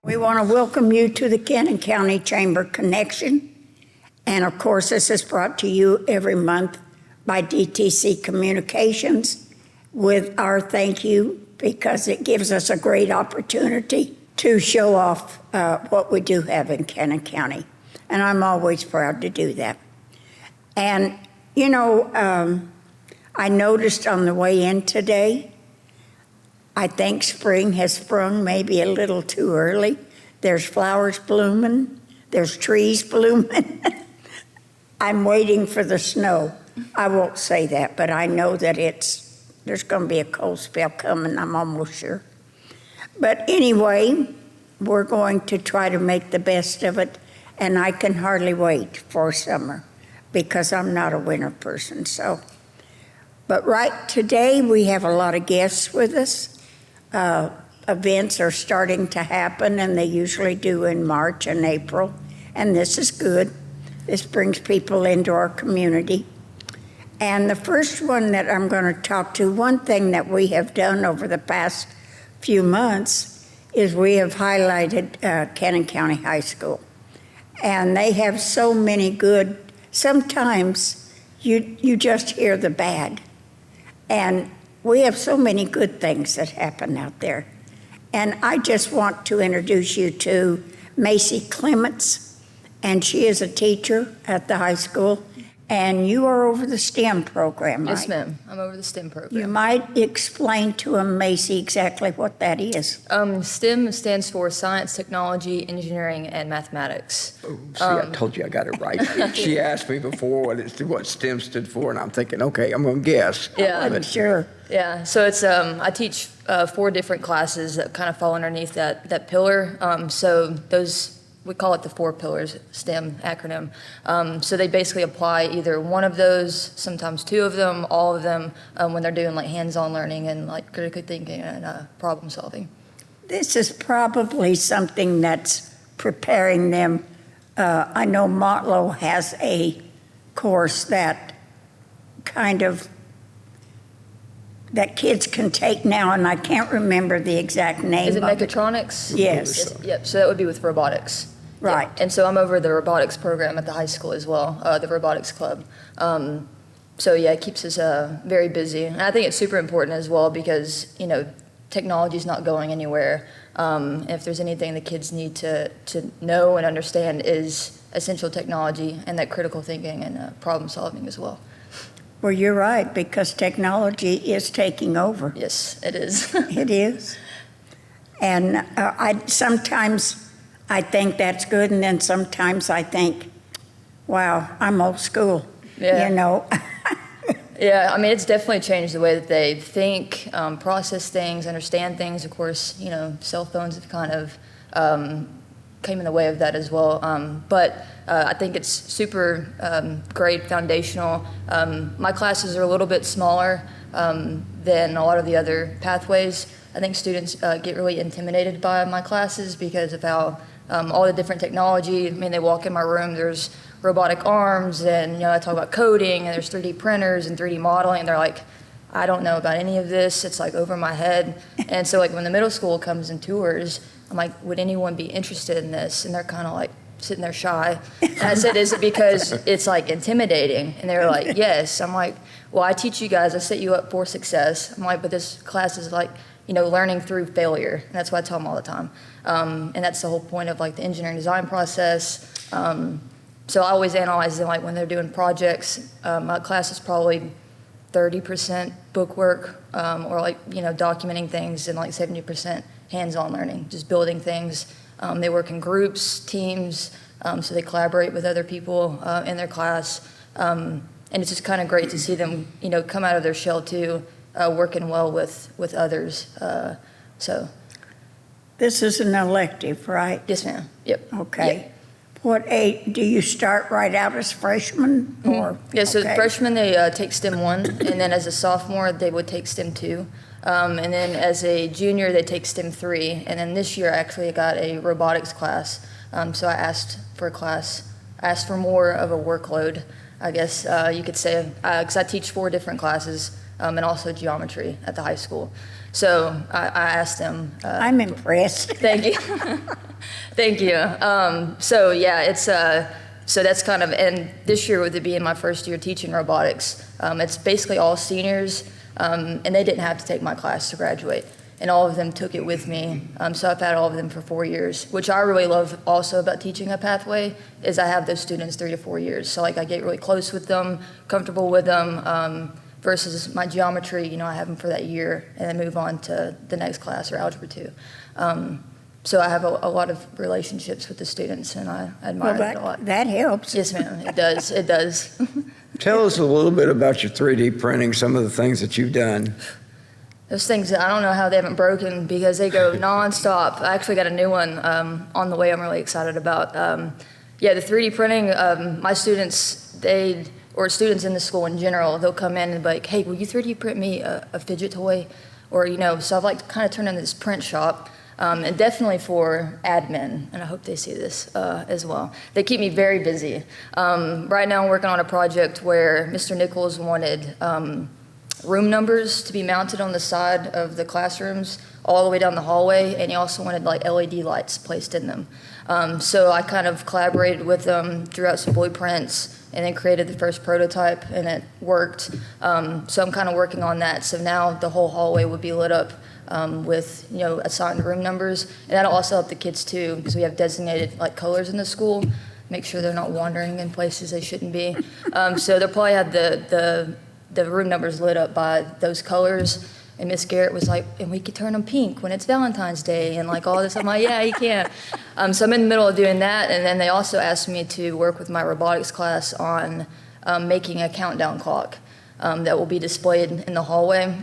We want to welcome you to the Cannon County Chamber Connection. And of course, this is brought to you every month by DTC Communications with our thank you, because it gives us a great opportunity to show off what we do have in Cannon County. And I'm always proud to do that. And, you know, I noticed on the way in today, I think spring has sprung maybe a little too early. There's flowers blooming, there's trees blooming. I'm waiting for the snow. I won't say that, but I know that there's going to be a cold spell coming, I'm almost sure. But anyway, we're going to try to make the best of it, and I can hardly wait for summer because I'm not a winter person. So, but right today we have a lot of guests with us. Events are starting to happen, and they usually do in March and April, and this is good. This brings people into our community. And the first one that I'm going to talk to, one thing that we have done over the past few months is we have highlighted Cannon County High School. And they have so many good, sometimes you just hear the bad. And we have so many good things that happen out there. And I just want to introduce you to Macy Clements, and she is a teacher at the high school. And you are over the STEM program, right? Yes, ma'am. I'm over the STEM program. You might explain to them, Macy, exactly what that is. STEM stands for Science, Technology, Engineering, and Mathematics. Oh, see, I told you I got it right. She asked me before what STEM stood for, and I'm thinking, okay, I'm going to guess. Yeah, I'm sure. Yeah, so it's I teach 4 different classes that kind of fall underneath that pillar. So those, we call it the 4 pillars, STEM acronym. So they basically apply either one of those, sometimes 2 of them, all of them, when they're doing like hands-on learning and like critical thinking and problem solving. This is probably something that's preparing them. I know Motlow has a course that that kids can take now, and I can't remember the exact name. Is it of mechatronics? Yes. Yep, so that would be with robotics. Right. Yep. And so I'm over the robotics program at the high school as well, the robotics club. So yeah, it keeps us very busy. And I think it's super important as well because, you know, technology is not going anywhere. If there's anything the kids need to know and understand is essential technology and that critical thinking and problem solving as well. Well, you're right, because technology is taking over. Yes, it is. It is. And sometimes I think that's good, and then sometimes I think, wow, I'm old school, Yeah. you know. Yeah, I mean, it's definitely changed the way that they think, process things, understand things. Of course, you know, cell phones have kind of came in the way of that as well. But I think it's super great, foundational. My classes are a little bit smaller than a lot of the other pathways. I think students get really intimidated by my classes because of how all the different technology. I mean, they walk in my room, there's robotic arms, and you know, I talk about coding, and there's 3D printers and 3D modeling, and they're like, I don't know about any of this, it's like over my head. And so like when the middle school comes and tours, I'm like, would anyone be interested in this? And they're kind of like sitting there shy. And I said, is it because it's like intimidating? And they were like, yes. I'm like, well, I teach you guys, I set you up for success. I'm like, but this class is like, you know, learning through failure. And that's what I tell them all the time. And that's the whole point of like the engineering design process. So I always analyze them like when they're doing projects. My class is probably 30% bookwork, or like, you know, documenting things, and like 70% hands-on learning, just building things. They work in groups, teams, so they collaborate with other people in their class. And it's just kind of great to see them, you know, come out of their shell too, working well with others. So. This is an elective, right? Yes, ma'am. Yep. Okay. Yep. What age, do you start right out as freshmen? Or, Yeah, so okay. freshmen, they take STEM 1, and then as a sophomore, they would take STEM 2. And then as a junior, they take STEM 3. And then this year, actually, I got a robotics class. So I asked for a class, asked for more of a workload, I guess you could say, because I teach 4 different classes, and also geometry at the high school. So I asked them. I'm impressed. Thank you. Thank you. So yeah, it's so that's kind of, and this year with it being my first year teaching robotics, it's basically all seniors, and they didn't have to take my class to graduate, and all of them took it with me. So I've had all of them for 4 years, which I really love also about teaching a pathway, is I have those students 3 to 4 years. So like I get really close with them, comfortable with them, versus my geometry, I have them for that year and then move on to the next class or algebra 2. So I have a lot of relationships with the students, and I admire it a lot. That helps. Yes, ma'am, it does, it does. Tell us a little bit about your 3D printing, some of the things that you've done. Those things, I don't know how they haven't broken because they go nonstop. I actually got a new one on the way I'm really excited about. Yeah, the 3D printing, my students, or students in the school in general, they'll come in and be like, hey, will you 3D print me a fidget toy? Or, so I've like kind of turned into this print shop. And definitely for admin, and I hope they see this as well. They keep me very busy. Right now I'm working on a project where Mr. Nichols wanted room numbers to be mounted on the side of the classrooms all the way down the hallway, and he also wanted like LED lights placed in them. So I kind of collaborated with them, drew out some blueprints, and then created the first prototype, and it worked. So I'm kind of working on that. So now the whole hallway would be lit up with assigned room numbers, and that'll also help the kids too, because we have designated like colors in the school, make sure they're not wandering in places they shouldn't be. So they'll probably have the room numbers lit up by those colors. And Miss Garrett was like, and we could turn them pink when it's Valentine's Day and like all this. I'm like, yeah, you can. So I'm in the middle of doing that, and then they also asked me to work with my robotics class on making a countdown clock that will be displayed in the hallway.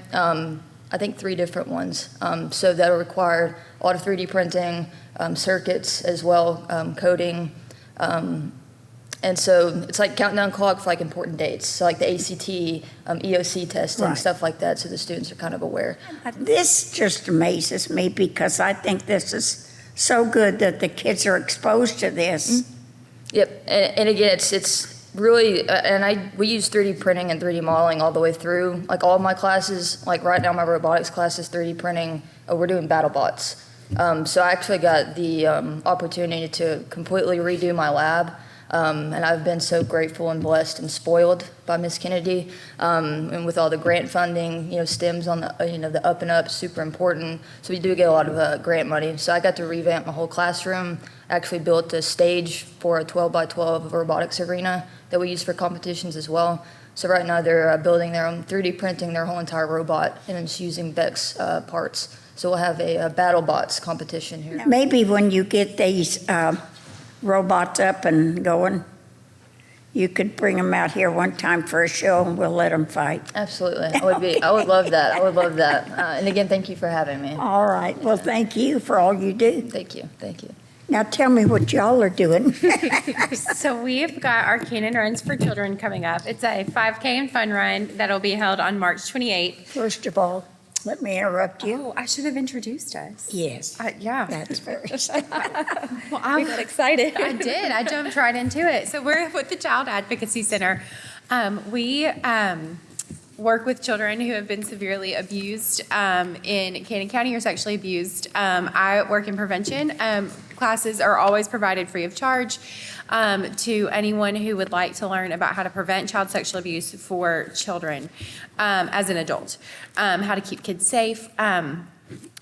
I think 3 different ones. So that'll require a lot of 3D printing, circuits as well, coding. And so it's like countdown clock for like important dates. So like the ACT, EOC testing, Right. stuff like that, so the students are kind of aware. This just amazes me because I think this is so good that the kids are exposed to this. Yep, and again, it's really, we use 3D printing and 3D modeling all the way through. Like all of my classes, like right now my robotics class is 3D printing. We're doing battle bots. So I actually got the opportunity to completely redo my lab. And I've been so grateful and blessed and spoiled by Miss Kennedy, and with all the grant funding, STEM's on the, the up and up, super important. So we do get a lot of grant money. So I got to revamp my whole classroom, actually built a stage for a 12 by 12 robotics arena that we use for competitions as well. So right now they're building their own 3D printing their whole entire robot and it's using Beck's parts. So we'll have a battle bots competition here. Maybe when you get these robots up and going, you could bring them out here one time for a show and we'll let them fight. Absolutely. I would love that. I would love that. And again, thank you for having me. All right. Well, thank you for all you do. Thank you. Thank you. Now tell me what y'all are doing. So we've got our Cannon Runs for Children coming up. It's a 5K and fun run that'll be held on March 28th. First of all, let me interrupt you. Oh, I should have introduced us. Yes, Yeah. that's first. Well, I got excited. I did. I jumped right into it. So we're with the Child Advocacy Center. We work with children who have been severely abused in Cannon County or sexually abused. I work in prevention. Classes are always provided free of charge to anyone who would like to learn about how to prevent child sexual abuse for children as an adult, how to keep kids safe. And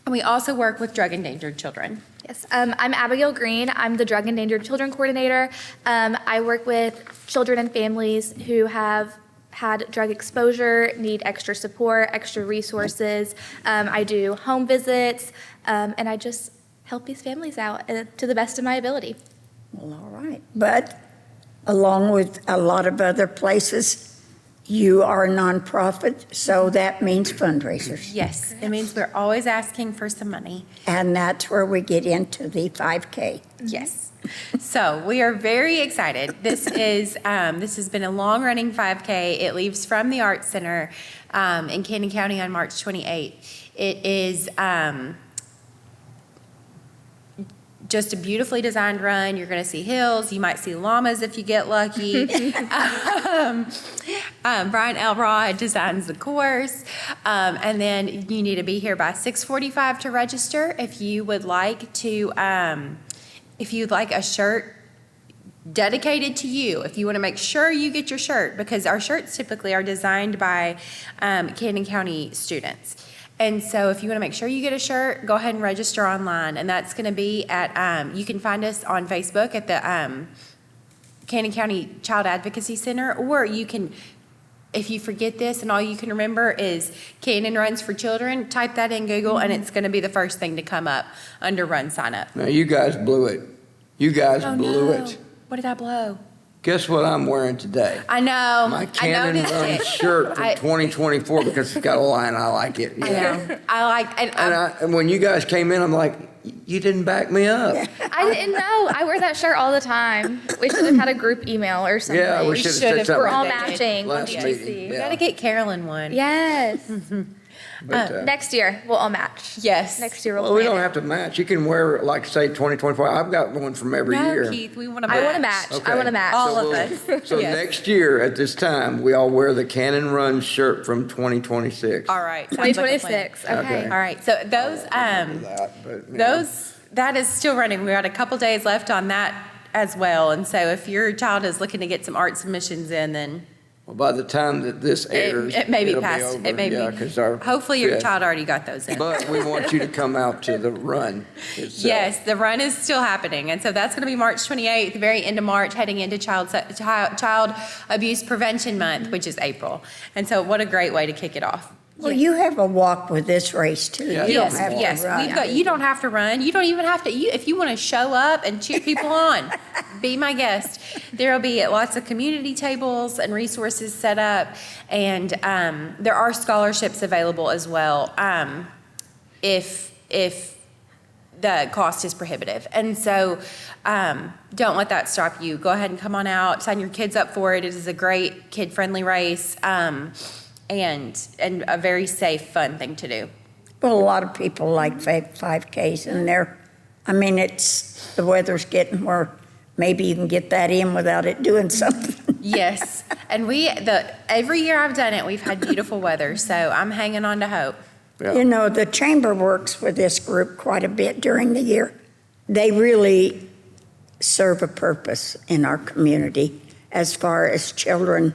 we also work with drug endangered children. Yes, I'm Abigail Greene. I'm the Drug Endangered Children Coordinator. I work with children and families who have had drug exposure, need extra support, extra resources. I do home visits, and I just help these families out to the best of my ability. Well, all right. But along with a lot of other places, you are a nonprofit, so that means fundraisers. Yes, it means we're always asking for some money. And that's where we get into the 5K. Yes. So we are very excited. This has been a long-running 5K. It leaves from the Arts Center in Cannon County on March 28th. It is just a beautifully designed run. You're going to see hills. You might see llamas if you get lucky. Brian Elrod designs the course. And then you need to be here by 6:45 to register. If you would like to, if you'd like a shirt dedicated to you, if you want to make sure you get your shirt, because our shirts typically are designed by Camden County students. And so if you want to make sure you get a shirt, go ahead and register online. And that's going to be at, you can find us on Facebook at the Camden County Child Advocacy Center, or you can, if you forget this and all you can remember is Camden Runs for Children, type that in Google and it's going to be the first thing to come up under Run Sign Up. Now, you guys blew it. You guys blew it. What did I blow? Guess what I'm wearing today? I know. My I Cannon noticed Run it. shirt from 2024 because it's got a line. I like it. I know. I like, And when you guys came in, I'm like, you didn't back me up. I didn't know. I wear that shirt all the time. We should have had a a group email or something. Yeah, we should have said something. We're all at the matching on last meeting. DTC. we got to get Carolyn one. Yes. But, Next year, we'll all match. Yes. Next year, we'll well, we plan don't it. have to match. You can wear, like, say, 2024. I've got one from every No, year. Keith, we want to match. I want to match. Okay. I want to match. All of we'll- us. So Yes. next year at this time, we all wear the Cannon Run shirt from 2026. All right. sounds like a plan. 2026. Okay. Okay. All right. So those, that is still running. We got a couple days left on that as well. And so if your child is looking to get some art submissions in, then Well, by the time that this airs, it may be it'll past. over. It may Yeah, be. 'cause our Hopefully your 5th. child already got those in. But we want you to come out to the run itself. Yes, the run is still happening. And so that's going to be March 28th, the very end of March, heading into Child Abuse Prevention Month, which is April. And so what a great way to kick it off. Well, you have a walk with this race too. Yeah. You don't Yes, have to yes. run. You don't have to run. You don't even have to. If you want to show up and cheer people on, be my guest. There will be lots of community tables and resources set up, and there are scholarships available as well. If the cost is prohibitive, and so don't let that stop you. Go ahead and come on out. Sign your kids up for it. It is a great kid-friendly race. And a very safe, fun thing to do. Well, a lot of people like 5Ks and the weather's getting where maybe you can get that in without it doing something. Yes, and every year I've done it, we've had beautiful weather, so I'm hanging on to hope. Yeah. You know, the chamber works with this group quite a bit during the year. They really serve a purpose in our community as far as children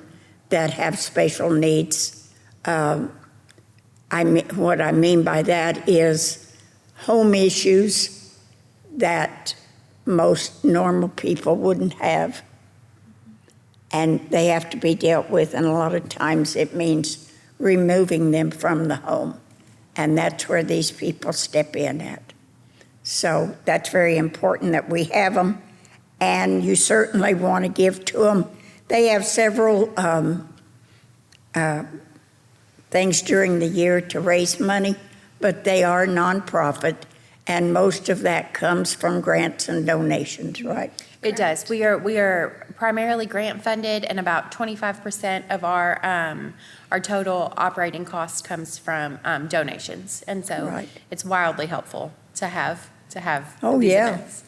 that have special needs. What I mean by that is home issues that most normal people wouldn't have, and they have to be dealt with, and a lot of times it means removing them from the home, and that's where these people step in at. So that's very important that we have them, and you certainly want to give to them. They have several things during the year to raise money, but they are nonprofit, and most of that comes from grants and donations, right? It does. We are primarily grant funded, and about 25% of our total operating cost comes from donations, and so Right. it's wildly helpful to have. Oh, these yeah. events.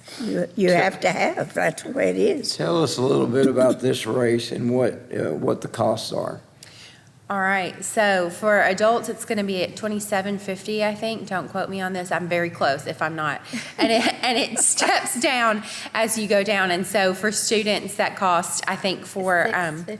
You have to have, that's the way it is. Tell us a little bit about this race and what the costs are. All right, so for adults, it's going to be at $27.50, I think. Don't quote me on this. I'm very close if I'm not. And it steps down as you go down. And so for students, that cost, I think for $6.50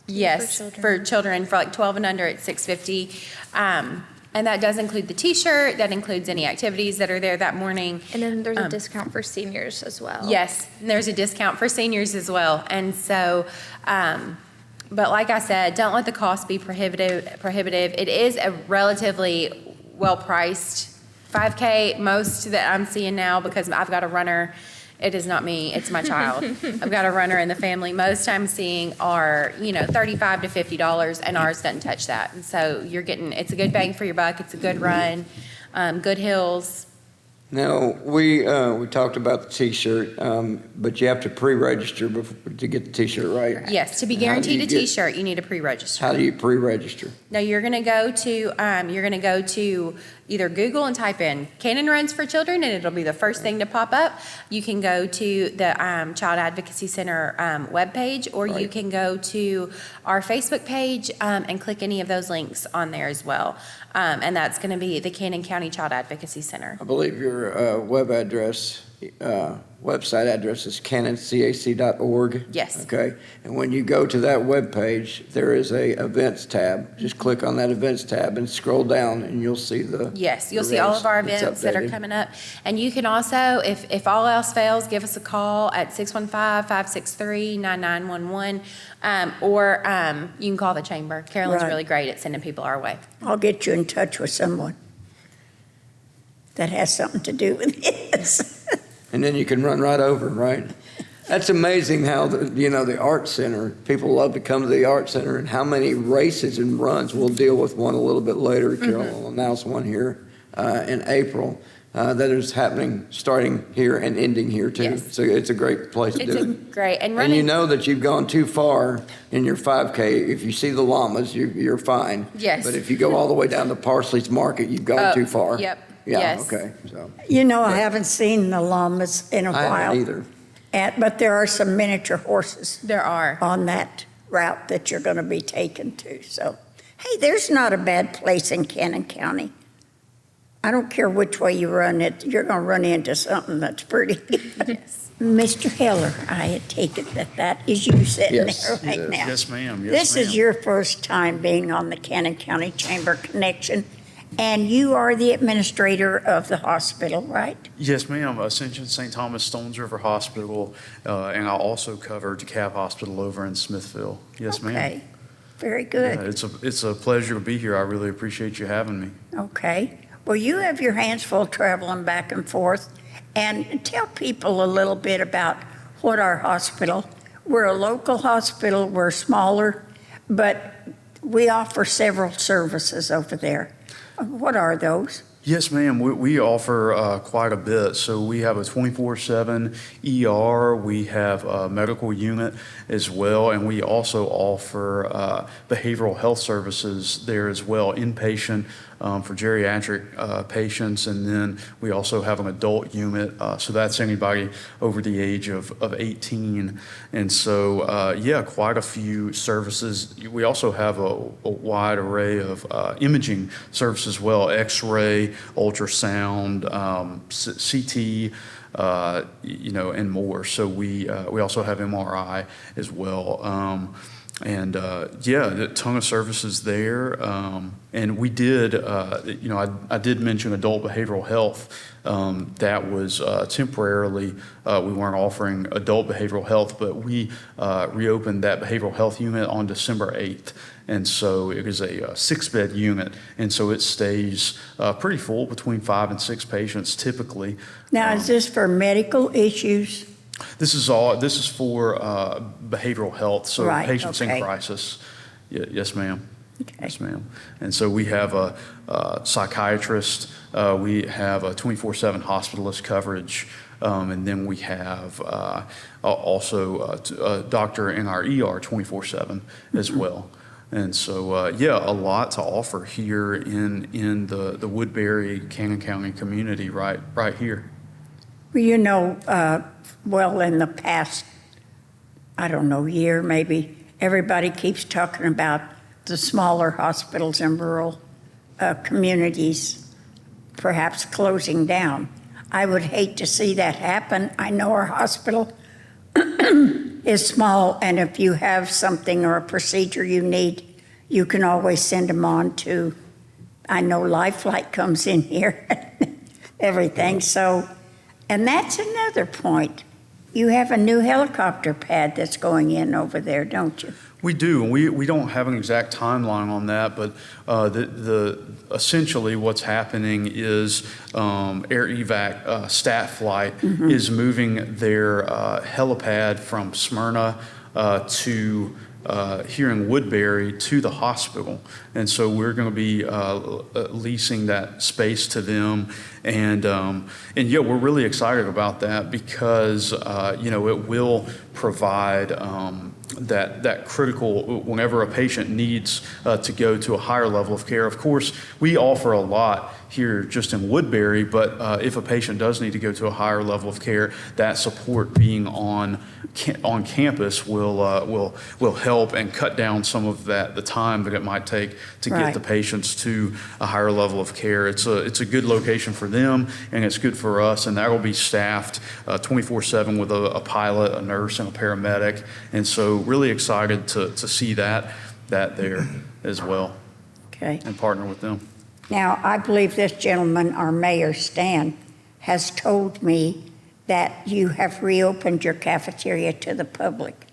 yes, for children for like 12 and under, it's $6.50. And that does include the T-shirt. That includes any activities that are there that morning. And then there's a discount for seniors as well. Yes, and there's a discount for seniors as well. And so, but like I said, don't let the cost be prohibitive. It is a relatively well-priced 5K, most that I'm seeing now, because I've got a runner. It is not me, it's my child. I've got a runner in the family. Most I'm seeing are, $35 to $50, and ours doesn't touch that. And so it's a good bang for your buck. It's a good run, good hills. Now, we talked about the T-shirt, but you have to pre-register to get the T-shirt, right? Yes, to be How do guaranteed you a get- T-shirt, you need to pre-register. How do you pre-register? No, you're going to go to either Google and type in Cannon Runs for Children, and it'll be the first thing to pop up. You can go to the Child Advocacy Center webpage, or you can go to our Facebook page and click any of those links on there as well. And that's going to be the Cannon County Child Advocacy Center. I believe your website address is cannoncac.org. Yes. Okay. And when you go to that webpage, there is a events tab. Just click on that events tab and scroll down, and you'll see the. Yes, you'll see all of our events that are coming up. And you can also, if all else fails, give us a call at 615-563-9911, or you can call the chamber. Carolyn's Right. really great at sending people our way. I'll get you in touch with someone that has something to do with this. And then you can run right over, right? That's amazing how the art center, people love to come to the art center, and how many races and runs. We'll deal with one a little bit later. Carol will announce one here in April that is happening, starting here and ending here too. Yes. So it's a great place to do it. Great. And And running. you know that you've gone too far in your 5K. If you see the llamas, you're fine. Yes. But if you go all the way down to Parsley's Market, you've gone too far. Yep. Yeah, Yes. okay, so. I haven't seen the llamas in a while. I haven't either. But there are some miniature horses There are. on that route that you're going to be taken to. So, hey, there's not a bad place in Cannon County. I don't care which way you run it, you're going to run into something that's pretty. Yes. Mr. Heller, I take it that is you sitting Yes, there it right is. now. Yes, ma'am. Yes, This is ma'am. your first time being on the Cannon County Chamber Connection, and you are the administrator of the hospital, right? Yes, ma'am. Ascension St. Thomas Stones River Hospital, and I also cover DeKalb Hospital over in Smithville. Yes, ma'am. Okay, very Yeah, good. it's a pleasure to be here. I really appreciate you having me. Okay. Well, you have your hands full traveling back and forth. And tell people a little bit about what our hospital, we're a local hospital, we're smaller, but we offer several services over there. What are those? Yes, ma'am. We offer quite a bit. So we have a 24/7 ER. We have a medical unit as well, and we also offer behavioral health services there as well, inpatient for geriatric patients, and then we also have an adult unit. So that's anybody over the age of 18. And so, yeah, quite a few services. We also have a wide array of imaging services as well, X-ray, ultrasound, CT, and more. So we also have MRI as well. Yeah, a ton of services there. And we did, I did mention adult behavioral health. That was temporarily, we weren't offering adult behavioral health, but we reopened that behavioral health unit on December 8th. And so it is a 6-bed unit. And so it stays pretty full, between 5 and 6 patients typically. Now, is this for medical issues? This is for behavioral health, so Right, patients okay. in crisis. Yes, ma'am. Okay. Yes, ma'am. And so we have a psychiatrist, we have a 24/7 hospitalist coverage, and then we have also a doctor in our ER 24/7 as well. And so, yeah, a lot to offer here in the Woodbury, Cannon County community right here. Well, in the past, I don't know, year maybe, everybody keeps talking about the smaller hospitals in rural communities perhaps closing down. I would hate to see that happen. I know our hospital is small, and if you have something or a procedure you need, you can always send them on to, I know Lifelike comes in here, everything. So, and that's another point. You have a new helicopter pad that's going in over there, don't you? We do, and we don't have an exact timeline on that, but essentially what's happening is Air Evac Stat Flight is moving their helipad from Smyrna to here in Woodbury to the hospital. And so we're going to be leasing that space to them. And yeah, we're really excited about that because, it will provide that critical, whenever a patient needs to go to a higher level of care. Of course, we offer a lot here just in Woodbury, but if a patient does need to go to a higher level of care, that support being on campus will help and cut down some of the time that it might take to get the patients to a higher level of care. It's a good location for them, and it's good for us, and that will be staffed 24/7 with a pilot, a nurse, and a paramedic. And so really excited to see that there as well, Okay. and partner with them. Now, I believe this gentleman, our mayor, Stan, has told me that you have reopened your cafeteria to the public.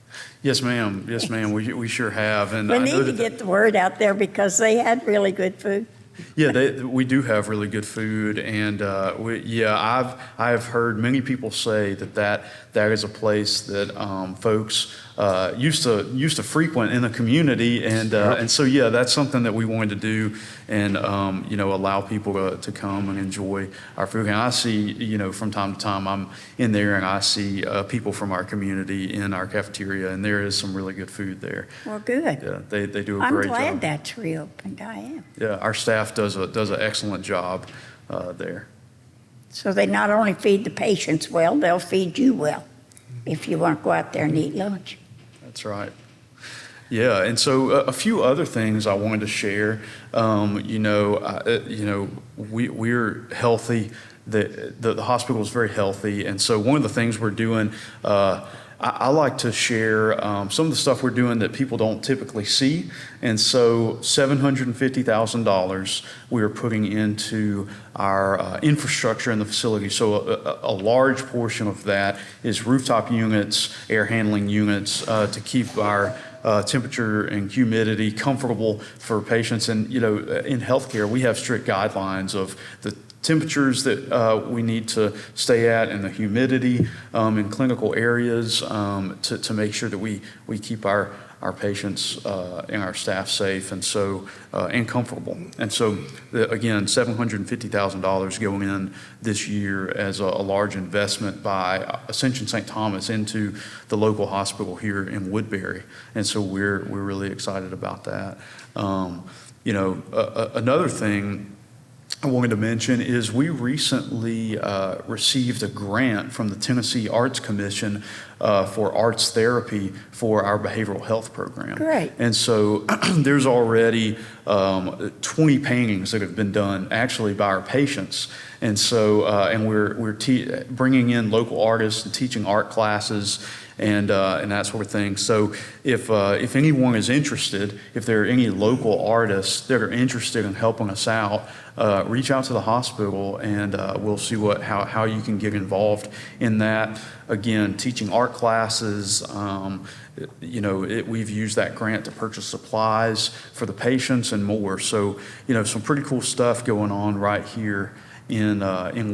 Yes, ma'am. Yes, ma'am. We sure have. And We I know need to that get the word out there because they had really good food. Yeah, we do have really good food, and I've heard many people say that is a place that folks used to frequent in the community, and so that's something that we wanted to do, and allow people to come and enjoy our food. And I see from time to time I'm in there and I see people from our community in our cafeteria, and there is some really good food there. Well, good. Yeah, they do a I'm great job. glad that's reopened. I am. Yeah, our staff does an excellent job there. So they not only feed the patients well, they'll feed you well if you want to go out there and eat lunch. That's right. Yeah, and so a few other things I wanted to share. We're healthy. The hospital is very healthy, and so one of the things we're doing. I like to share some of the stuff we're doing that people don't typically see. And so $750,000 we are putting into our infrastructure in the facility. So a large portion of that is rooftop units, air handling units to keep our temperature and humidity comfortable for patients. And, in healthcare, we have strict guidelines of the temperatures that we need to stay at and the humidity in clinical areas to make sure that we keep our patients and our staff safe and comfortable. And so again, $750,000 going in this year as a large investment by Ascension St. Thomas into the local hospital here in Woodbury. And so we're really excited about that. Another thing I wanted to mention is we recently received a grant from the Tennessee Arts Commission for arts therapy for our behavioral health program. Great. And so there's already 20 paintings that have been done actually by our patients. And so we're bringing in local artists and teaching art classes and that sort of thing. So if anyone is interested, if there are any local artists that are interested in helping us out, reach out to the hospital and we'll see how you can get involved in that. Again, teaching art classes, we've used that grant to purchase supplies for the patients and more. So, some pretty cool stuff going on right here in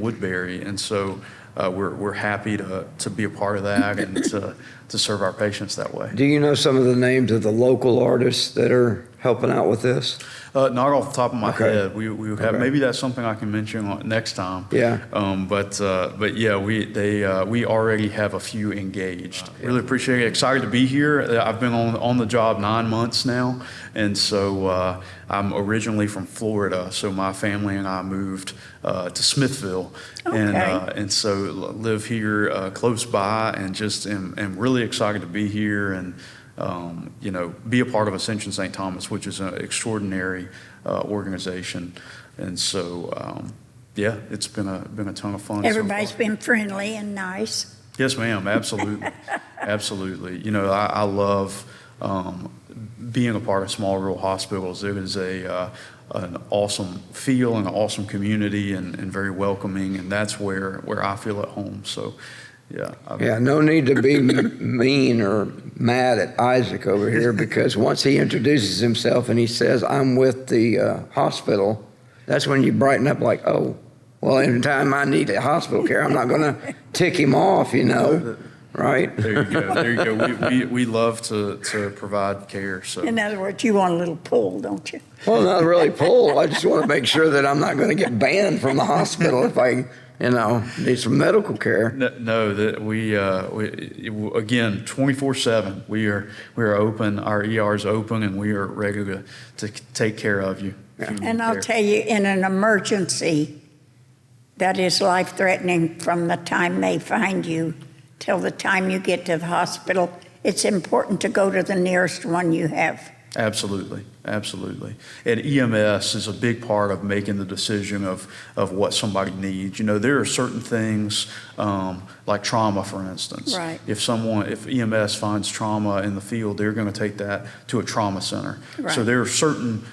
Woodbury. And so we're happy to be a part of that and to serve our patients that way. Do you know some of the names of the local artists that are helping out with this? Not off the top of my Okay. head. We have maybe that's something I can mention next time. Yeah. But yeah, we already have a few engaged. Really appreciate it. Excited to be here. I've been on the job 9 months now, and so I'm originally from Florida. So my family and I moved to Smithville, and so live here close by, and just am really excited to be here and. Be a part of Ascension St. Thomas, which is an extraordinary organization, and so it's been a ton of fun. Everybody's so far. been friendly and nice. Yes, ma'am. Absolutely, absolutely. I love being a part of small rural hospitals. It is an awesome feel and an awesome community, and very welcoming, and that's where I feel at home. So. Yeah. No need to be mean or mad at Isaac over here, because once he introduces himself and he says, "I'm with the hospital," that's when you brighten up like, oh, well, anytime I need hospital care, I'm not going to tick him off, right? There you go. There you go. We love to provide care. So. In other words, you want a little pull, don't you? Well, not really pull. I just want to make sure that I'm not going to get banned from the hospital if I need some medical care. No, that we again, 24/7, we are open, our ER is open, and we are ready to take care of you. if you need And I'll care. tell you, in an emergency that is life-threatening from the time they find you till the time you get to the hospital, it's important to go to the nearest one you have. Absolutely, absolutely. And EMS is a big part of making the decision of what somebody needs. There are certain things, like trauma, for instance. Right. If EMS finds trauma in the field, they're going to take that to a trauma center. Right. So there are certain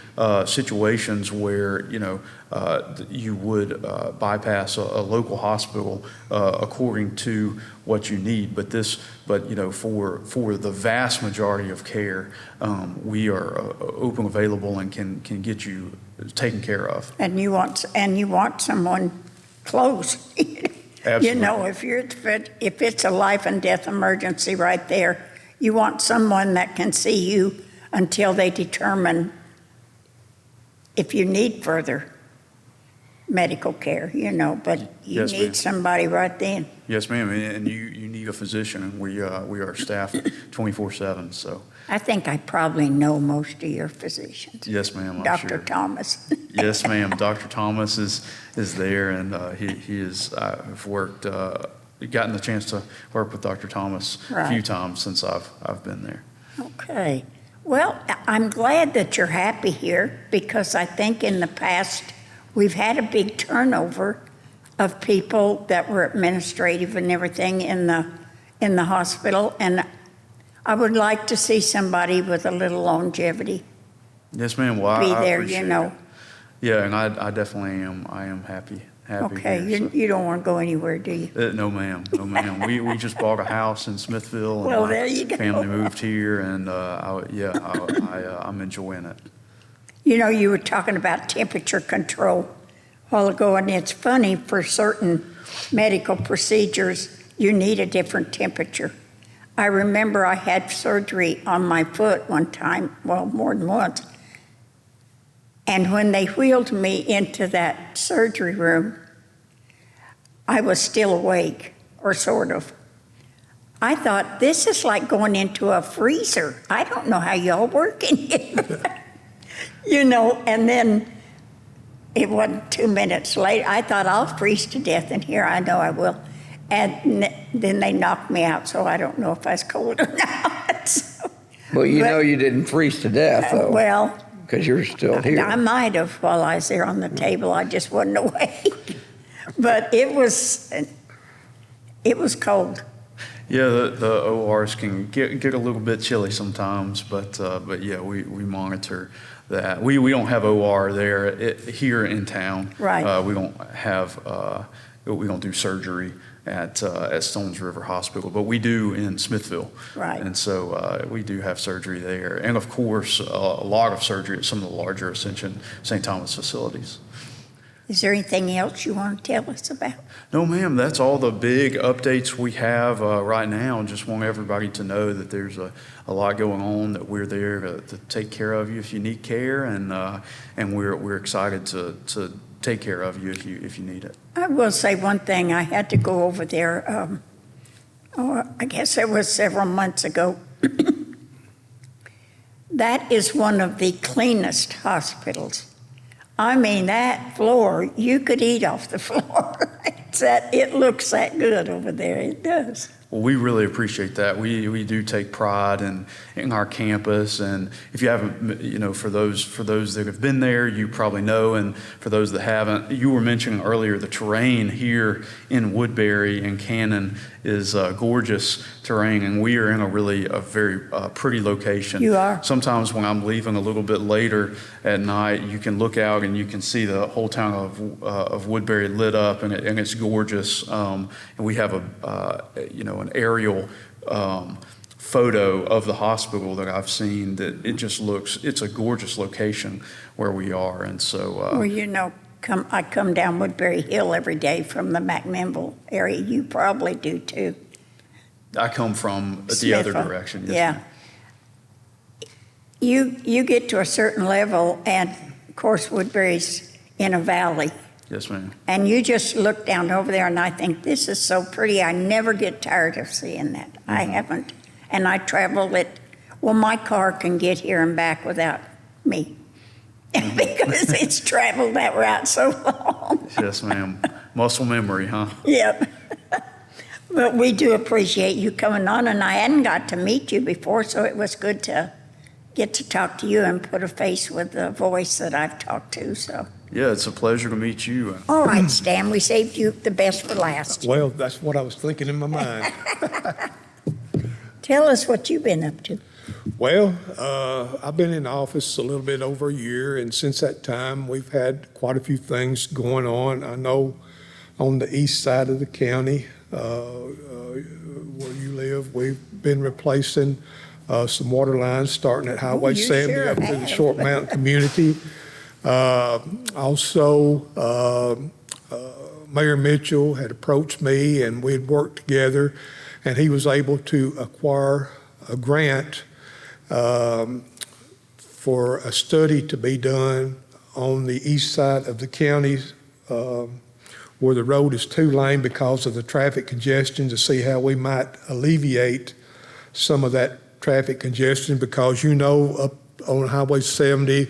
situations where, you would bypass a local hospital according to what you need. But for the vast majority of care, we are open, available, and can get you taken care of. And you want someone close. Absolutely. If it's a life and death emergency right there, you want someone that can see you until they determine if you need further medical care, but you Yes, need ma'am. somebody right then. Yes, ma'am, and you need a physician, and we are staffed 24/7, so, I think I probably know most of your physicians. yes, ma'am, I'm Dr. sure. Thomas. Yes, ma'am, Dr. Thomas is there, and he is, I've gotten the chance to work with Dr. Thomas a few Right. times since I've been there. Okay. Well, I'm glad that you're happy here, because I think in the past, we've had a big turnover of people that were administrative and everything in the hospital, and I would like to see somebody with a little longevity Yes, ma'am, well, be I there, appreciate it. Yeah, and I definitely am, I am happy Okay, here, so. you don't want to go anywhere, do you? No, ma'am. No, ma'am. We just bought a house in Smithville. And Well, my there you go. family moved here, and I'm enjoying it. You were talking about temperature control a while ago, and it's funny, for certain medical procedures, you need a different temperature. I remember I had surgery on my foot one time, well, more than once. And when they wheeled me into that surgery room, I was still awake, or sort of. I thought, this is like going into a freezer. I don't know how y'all work in here. And then it wasn't 2 minutes later. I thought, I'll freeze to death in here. I know I will. And then they knocked me out, so I don't know if I was cold or not. So, Well, you didn't freeze to death, though. well, Because you're still here. I might have while I was there on the table. I just wasn't awake. But it was cold. Yeah, the ORs can get a little bit chilly sometimes, but yeah, we monitor that. We don't have OR there here in town. Right. We don't do surgery at Stones River Hospital, but we do in Smithville. Right. And so we do have surgery there, and of course a lot of surgery at some of the larger Ascension St. Thomas facilities. Is there anything else you want to tell us about? No, ma'am, that's all the big updates we have right now. Just want everybody to know that there's a lot going on, that we're there to take care of you if you need care, and we're excited to take care of you if you need it. I will say one thing. I had to go over there, I guess it was several months ago. That is one of the cleanest hospitals. I mean, that floor, you could eat off the floor. It looks that good over there. It does. Well, we really appreciate that. We do take pride in our campus, and if you haven't, for those that have been there, you probably know, and for those that haven't, you were mentioning earlier the terrain here in Woodbury and Cannon is gorgeous terrain, and we are in a very pretty location. You are. Sometimes when I'm leaving a little bit later at night, you can look out and you can see the whole town of Woodbury lit up, and it's gorgeous. And we have an aerial photo of the hospital that I've seen that it's a gorgeous location where we are, and so. Well, I come down Woodbury Hill every day from the McMinnville area. You probably do too. I come from the other Smithville. direction. Yes, Yeah. ma'am. You get to a certain level, and of course Woodbury's in a valley, Yes, ma'am. And you just look down over there, and I think, this is so pretty. I never get tired of seeing that. I haven't. And I travel it. Well, my car can get here and back without me because it's traveled that route so long. Yes, ma'am. Muscle memory, huh? Yep. But we do appreciate you coming on, and I hadn't got to meet you before, so it was good to get to talk to you and put a face with the voice that I've talked to, so. Yeah, it's a pleasure to meet you. All right, Stan, we saved you the best for last. Well, that's what I was thinking in my mind. Tell us what you've been up to. Well, I've been in office a little bit over a year, and since that time, we've had quite a few things going on. I know on the east side of the county, where you live, we've been replacing some water lines starting at Highway you 70 sure up to the have. Short Mountain community. Also, Mayor Mitchell had approached me, and we had worked together, and he was able to acquire a grant for a study to be done on the east side of the county where the road is two-lane because of the traffic congestion, to see how we might alleviate some of that traffic congestion, because up on Highway 70,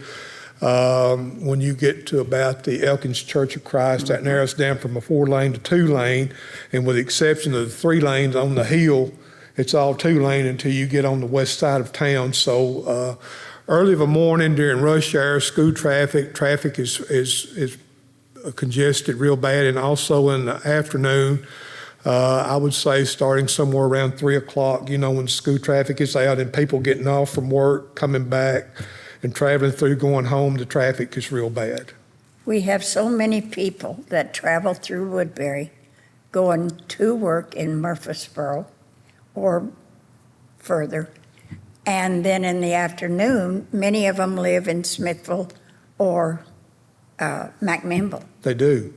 when you get to about the Elkins Church of Christ, that narrows down from a 4-lane to 2-lane, and with the exception of the 3 lanes on the hill, it's all 2-lane until you get on the west side of town. So early of a morning during rush hour, school traffic is congested real bad, and also in the afternoon, I would say starting somewhere around 3 o'clock, when school traffic is out and people getting off from work, coming back, and traveling through, going home, the traffic is real bad. We have so many people that travel through Woodbury going to work in Murfreesboro or further. And then in the afternoon, many of them live in Smithville or McMinnville. They do.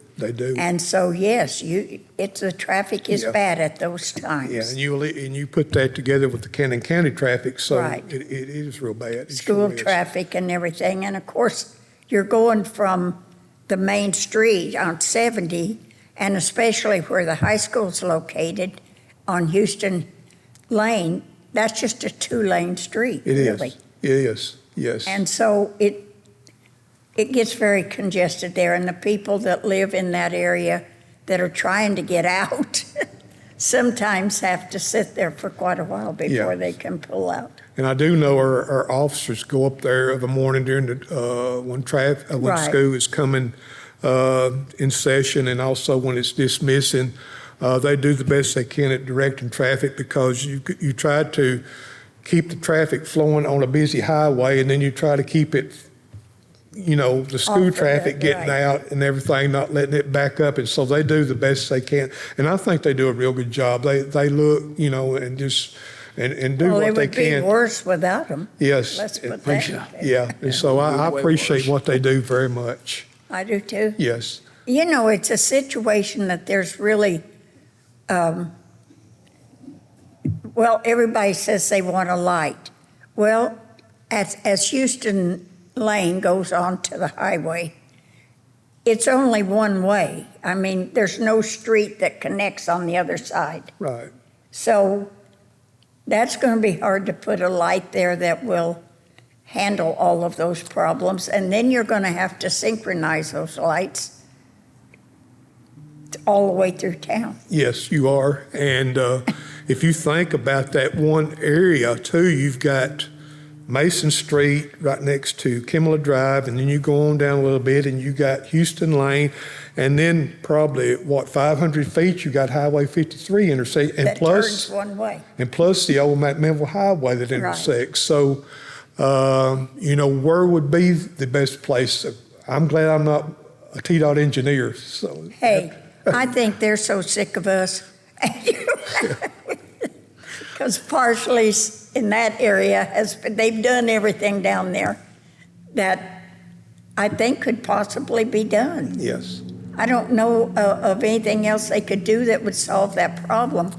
And so, yes, the traffic is Yeah. bad at those times. Yeah, and you put that together with the Cannon County traffic, so Right. it is real bad. It School sure is. traffic and everything. And of course, you're going from the main street on 70, and especially where the high school's located on Houston Lane, that's just a 2-lane street, It is. really. It is, yes. And so it gets very congested there, and the people that live in that area that are trying to get out sometimes have to sit there for quite a while before Yeah. they can pull out. And I do know our officers go up there of a morning during the, when Right. school is coming in session, and also when it's dismissing. They do the best they can at directing traffic, because you try to keep the traffic flowing on a busy highway, and then you try to keep it, the school Off of traffic it, getting right. out and everything, not letting it back up. And so they do the best they can. And I think they do a real good job. They look, and just, and do Well, what it they would be can. worse without them. Yes. Let's put that in Appreciate- there. Yeah, and so I Way appreciate worse. what they do very much. I do too. Yes. It's a situation that there's really, everybody says they want a light. Well, as Houston Lane goes on to the highway, it's only one way. I mean, there's no street that connects on the other side. Right. So that's going to be hard to put a light there that will handle all of those problems. And then you're going to have to synchronize those lights all the way through town. Yes, you are. And if you think about that one area too, you've got Mason Street right next to Kimmel Drive, and then you go on down a little bit and you got Houston Lane, and then probably 500 feet you got Highway 53 intersect, and That plus turns one way. the old McMinnville Highway that intersects. So, where would be the best place? I'm glad I'm not a TDOT engineer. So Hey, I think they're so sick of us. Because partially in that area they've done everything down there that I think could possibly be done. yes, I don't know of anything else they could do that would solve that problem.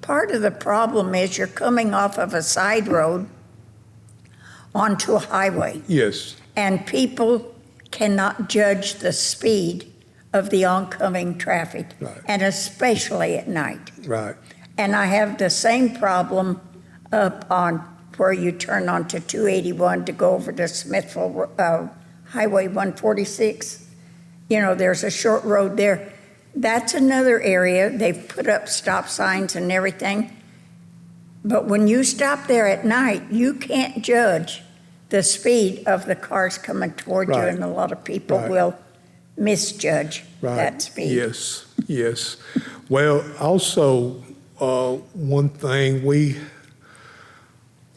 Part of the problem is you're coming off of a side road onto a highway, yes, and people cannot judge the speed of the oncoming traffic, Right. and especially at night. Right. And I have the same problem up on where you turn onto 281 to go over to Smithville, Highway 146. You know, there's a short road there. That's another area. They've put up stop signs and everything. But when you stop there at night, you can't judge the speed of the cars coming toward you, Right. and a lot of people Right. will misjudge that speed. Yes, yes. Well, also, one thing we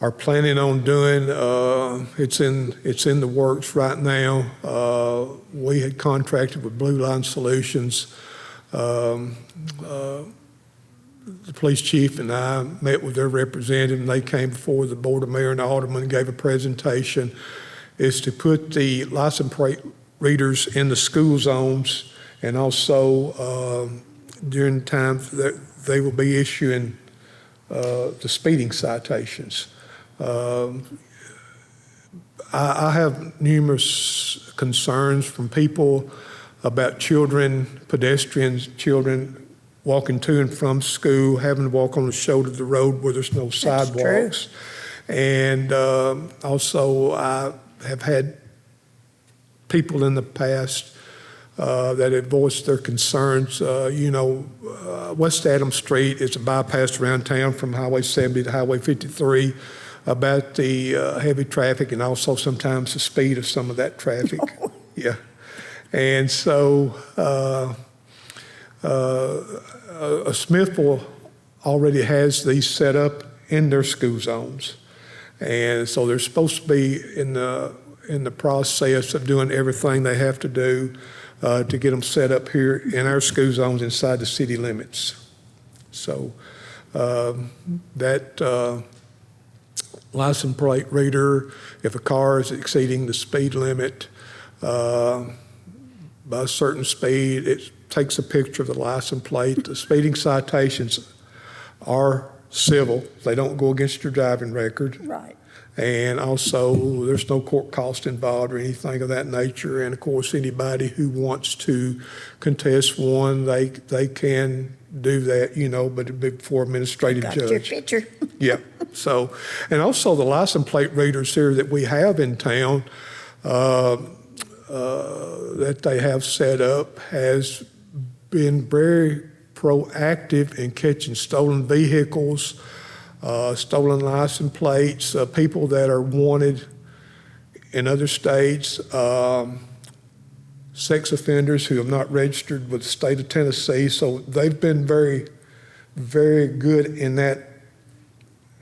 are planning on doing, it's in the works right now. We had contracted with Blue Line Solutions. The police chief and I met with their representative, and they came before the Board of Mayor and Aldermen and gave a presentation, is to put the license plate readers in the school zones, and also during times that they will be issuing the speeding citations. I have numerous concerns from people about children, pedestrians, children walking to and from school, having to walk on the shoulder of the road where there's no sidewalks. And also, I have had people in the past that have voiced their concerns. West Adams Street is a bypass around town from Highway 70 to Highway 53, about the heavy traffic and also sometimes the speed of some of that traffic. Yeah. And so Smithville already has these set up in their school zones. And so they're supposed to be in the process of doing everything they have to do to get them set up here in our school zones inside the city limits. So that license plate reader, if a car is exceeding the speed limit by a certain speed, it takes a picture of the license plate. The speeding citations are civil. They don't go against your driving record. Right. And also, there's no court cost involved or anything of that nature. And of course, anybody who wants to contest one, they can do that, but it'd be before administrative Got judge. your picture. Yeah. So, and also the license plate readers here that we have in town that they have set up has been very proactive in catching stolen vehicles, stolen license plates, people that are wanted in other states, sex offenders who have not registered with the state of Tennessee. So they've been very, very good in that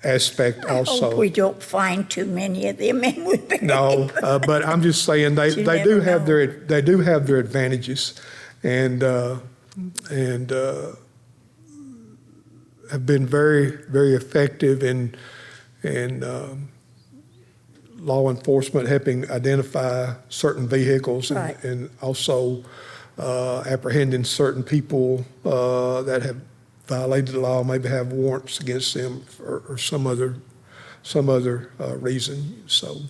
aspect also. I hope we don't find too many of them in Woodbury. No, but I'm just saying they do have their advantages, and have been very, very effective in law enforcement helping identify certain vehicles, Right. and also apprehending certain people that have violated the law, maybe have warrants against them or some other reason. So,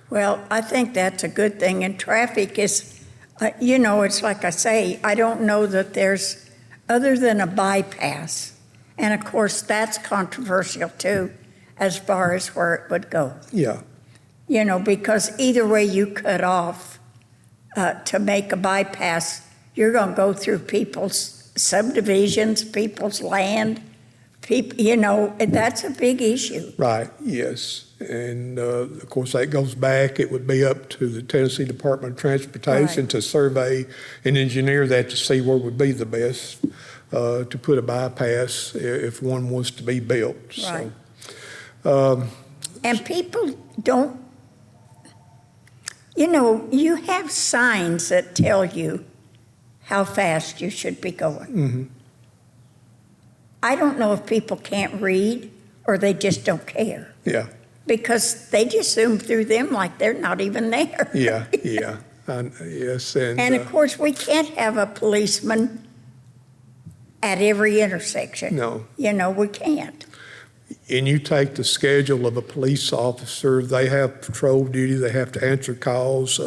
Well, I think that's a good thing. And traffic is, it's like I say, I don't know that there's, other than a bypass, and of course that's controversial too, as far as where it would go. yeah, Because either way you cut off to make a bypass, you're going to go through people's subdivisions, people's land, that's a big issue. right, yes. And of course, that goes back, it would be up to the Tennessee Department of Transportation Right. to survey and engineer that to see where would be the best to put a bypass if one was to be built. Right. So, And people don't, you have signs that tell you how fast you should be going. mhm. I don't know if people can't read or they just don't care, Yeah, because they just zoom through them like they're not even there. yeah, yeah. Yes, And of course, we can't have a policeman at every intersection. No. We can't. And you take the schedule of a police officer, they have patrol duty, they have to answer calls,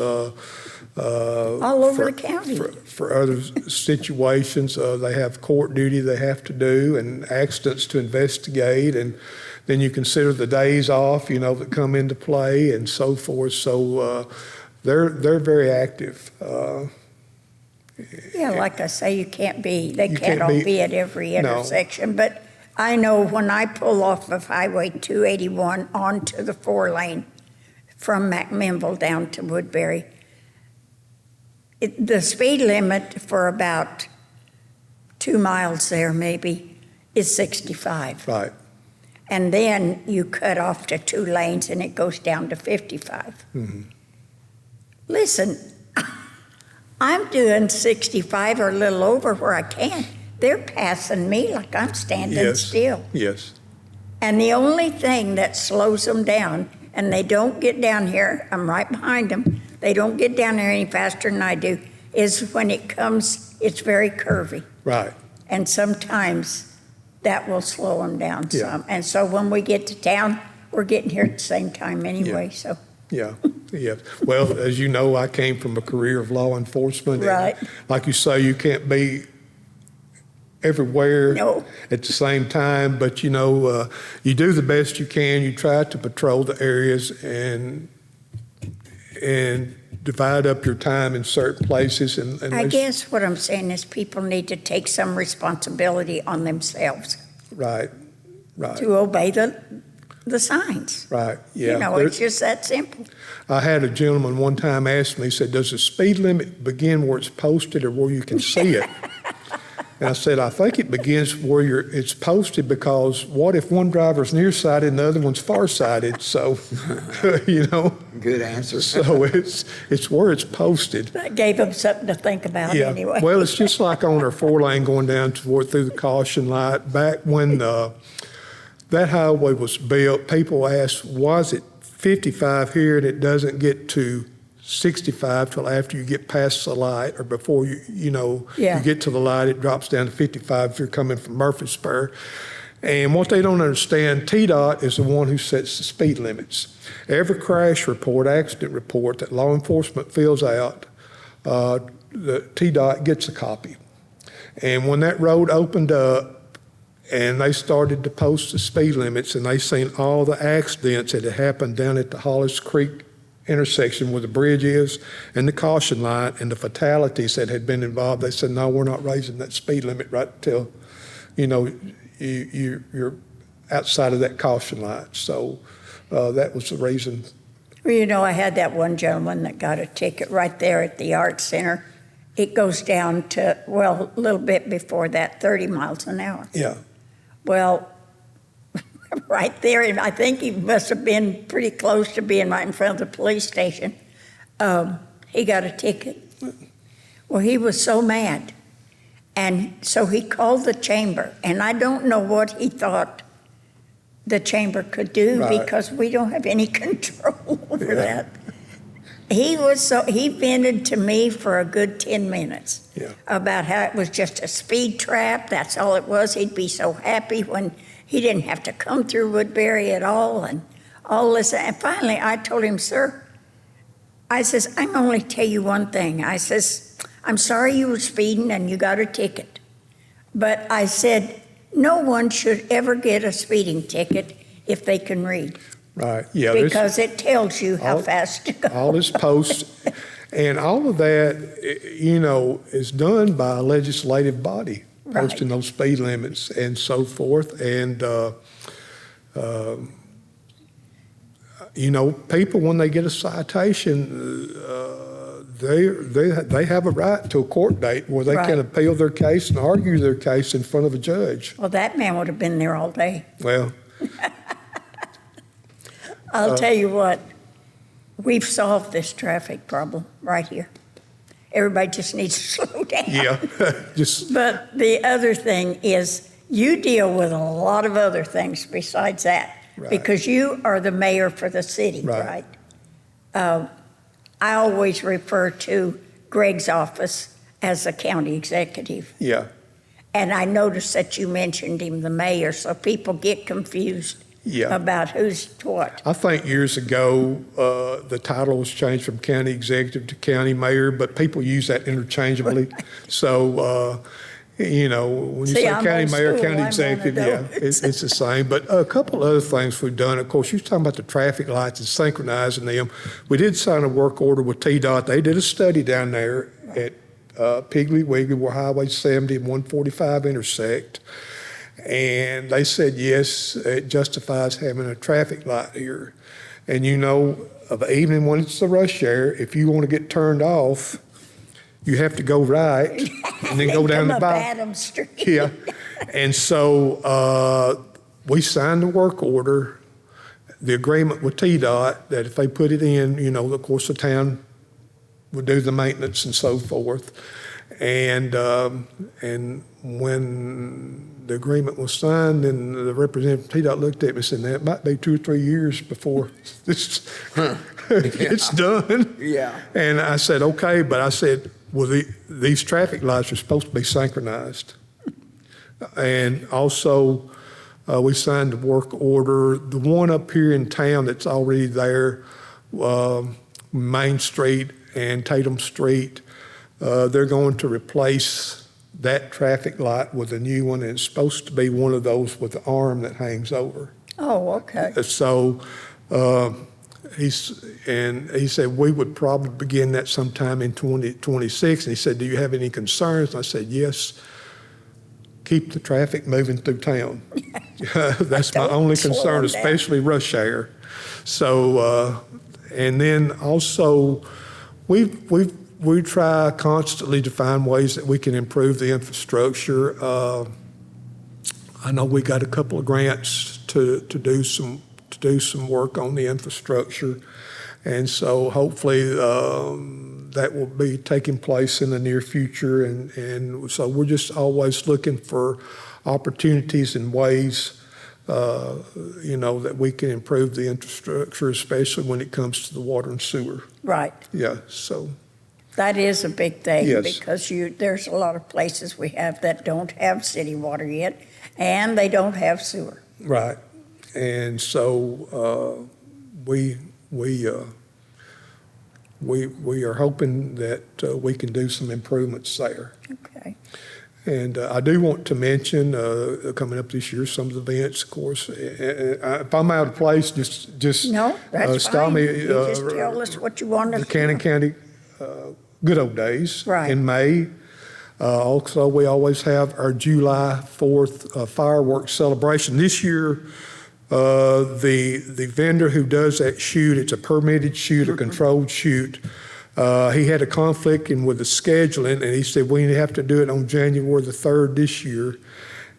All over the county. For other situations, they have court duty they have to do and accidents to investigate, and then you consider the days off, that come into play and so forth. So they're very active. Yeah, like I say, they You can't can't all be- be at every No. intersection, but I know when I pull off of Highway 281 onto the 4-lane from McMinnville down to Woodbury, the speed limit for about 2 miles there maybe is 65. Right. And then you cut off to 2 lanes and it goes down to 55. Mm-hmm. Listen, I'm doing 65 or a little over where I can. They're passing me like I'm standing Yes. still. Yes. And the only thing that slows them down, and they don't get down here, I'm right behind them, they don't get down there any faster than I do, is when it comes, it's very curvy. Right. And sometimes that will slow them down Yeah. some. And so when we get to town, we're getting here at the same time anyway, so. Yeah. Yeah. Well, as you know, I came from a career of law enforcement. and Right. Like you say, you can't be everywhere No. at the same time, but you do the best you can. You try to patrol the areas and divide up your time in certain places. And I guess what I'm saying is people need to take some responsibility on themselves Right. Right. to obey the signs. Right. Yeah. It's just that simple. I had a gentleman one time ask me, he said, does the speed limit begin where it's posted or where you can see it? And I said, I think it begins where it's posted, because what if one driver's nearsighted and the other one's farsighted? So, Good answer. so it's where it's posted. That gave them something to think about Yeah. anyway. Well, it's just like on our 4-lane going down through the caution light. Back when that highway was built, people asked, was it 55 here and it doesn't get to 65 till after you get past the light, or before you Yeah. get to the light, it drops down to 55 if you're coming from Murfreesboro. And what they don't understand, TDOT is the one who sets the speed limits. Every crash report, accident report that law enforcement fills out, the TDOT gets a copy. And when that road opened up and they started to post the speed limits, and they seen all the accidents that had happened down at the Hollis Creek intersection where the bridge is and the caution light and the fatalities that had been involved, they said, no, we're not raising that speed limit right until, you're outside of that caution light. So that was the reason. Well, I had that one gentleman that got a ticket right there at the Arts Center. It goes down to, a little bit before that, 30 miles an hour. Yeah. Well, right there, and I think he must have been pretty close to being right in front of the police station. He got a ticket. Well, he was so mad. And so he called the chamber, and I don't know what he thought the chamber could do, Right. because we don't have any control over Yeah. that. He vented to me for a good 10 minutes Yeah. about how it was just a speed trap. That's all it was. He'd be so happy when he didn't have to come through Woodbury at all, and all this. And finally, I told him, sir, I says, I can only tell you one thing. I says, I'm sorry you were speeding and you got a ticket. But I said, no one should ever get a speeding ticket if they can read, Right. Yeah. because it tells you how all- fast to go. All this posts, and all of that, is done by a legislative body, Right. posting those speed limits and so forth. And, people, when they get a citation, they have a right to a court date where they Right. can appeal their case and argue their case in front of a judge. Well, that man would have been there all day. Well, I'll tell you what, we've solved this traffic problem right here. Everybody just needs to slow down. yeah, just, But the other thing is, you deal with a lot of other things besides that, Right. because you are the mayor for the city, Right. right? I always refer to Greg's office as the county executive. yeah, And I noticed that you mentioned him, the mayor, so people get confused. Yeah. about who's what. I think years ago, the title was changed from county executive to county mayor, but people use that interchangeably. So, you know, when you See, say I'm county old mayor, school. county I'm one executive, of yeah, those. it's the same. But a couple other things we've done, of course, you was talking about the traffic lights and synchronizing them. We did sign a work order with TDOT. They did a study down there at Piggly Wiggly where Highway 70 and 145 intersect. And they said, yes, it justifies having a traffic light here. And you know, of the evening when it's the rush hour, if you want to get turned off, you have to go right and then go down Come the up bottom. Adams Street. Yeah. And so we signed the work order, the agreement with TDOT that if they put it in, you know, of course, the town would do the maintenance and so forth. And when the agreement was signed, and the representative from TDOT looked at me and said, "It might be 2 or 3 years before this it's done." Yeah. And I said, "Okay," but I said, "Well, these traffic lights are supposed to be synchronized." And also, we signed the work order. The one up here in town that's already there, Main Street and Tatum Street, they're going to replace that traffic light with a new one, and it's supposed to be one of those with the arm that hangs over. Oh, okay. So he said we would probably begin that sometime in 2026. And he said, "Do you have any concerns?" And I said, "Yes. Keep the traffic moving through town." That's my Don't only slow concern, them down. especially rush hour. So, and then also, we try constantly to find ways that we can improve the infrastructure. I know we got a couple of grants to do some work on the infrastructure, and so hopefully that will be taking place in the near future. And so we're just always looking for opportunities and ways, you know, that we can improve the infrastructure, especially when it comes to the water and sewer. Right. Yeah. So. That is a big thing Yes. because there's a lot of places we have that don't have city water yet, and they don't have sewer. Right. And so we are hoping that we can do some improvements there. Okay. And I do want to mention, coming up this year, some of the events, of course. If I'm out of place, just No, that's stop fine. me. You just tell us what you want us The to Cannon do. County Good Old Days Right. in May. Also, we always have our July 4th fireworks celebration. This year, the vendor who does that shoot, it's a permitted shoot, a controlled shoot. He had a conflict with the scheduling, and he said, we have to do it on January the 3rd this year.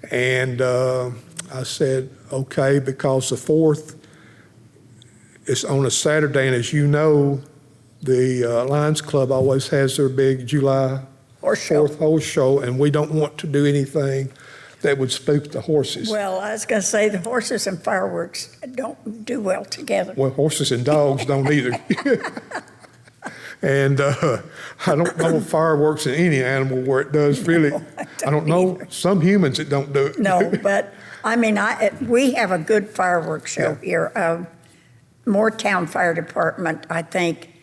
And I said, okay, because the 4th is on a Saturday, and as you know, the Lions Club always has their big July Horse show. 4th horse show, and we don't want to do anything that would spook the horses. Well, I was going to say the horses and fireworks don't do well together. Well, horses and dogs don't either. And I don't know if fireworks in any animal where it does really. I don't know. either. Some humans it don't do it. No, but I mean, we have a good fireworks show here. Moortown Fire Department, I think,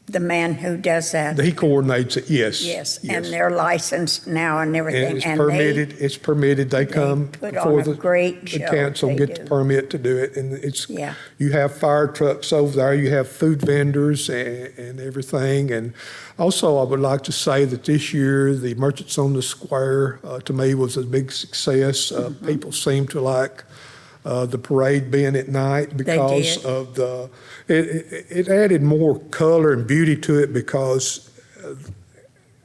the man who does that. He coordinates it, yes. Yes, and they're licensed now and everything. And it's and permitted, it's permitted. They come put before on a the great show. council and They get the do. permit to do it. And it's, Yeah. you have fire trucks over there, you have food vendors and everything. And also, I would like to say that this year, the Merchants on the Square, to me, was a big success. Mm-hmm. People seem to like the parade being at night because did. of it added more color and beauty to it because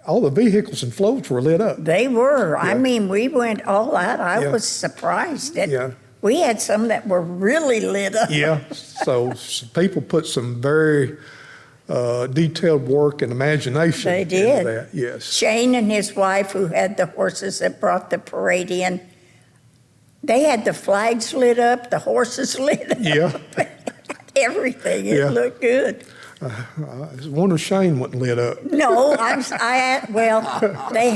all the vehicles and floats were lit up. They were. I Yeah. mean, we went all out. I Yeah. was surprised that Yeah. we had some that were really lit up. Yeah, so people put some very detailed work and imagination They into did. that, yes. Shane and his wife, who had the horses that brought the parade in, they had the flags lit up, the horses lit up. Yeah, Everything. It Yeah. looked good. it's a wonder Shane wasn't lit up. No, well, they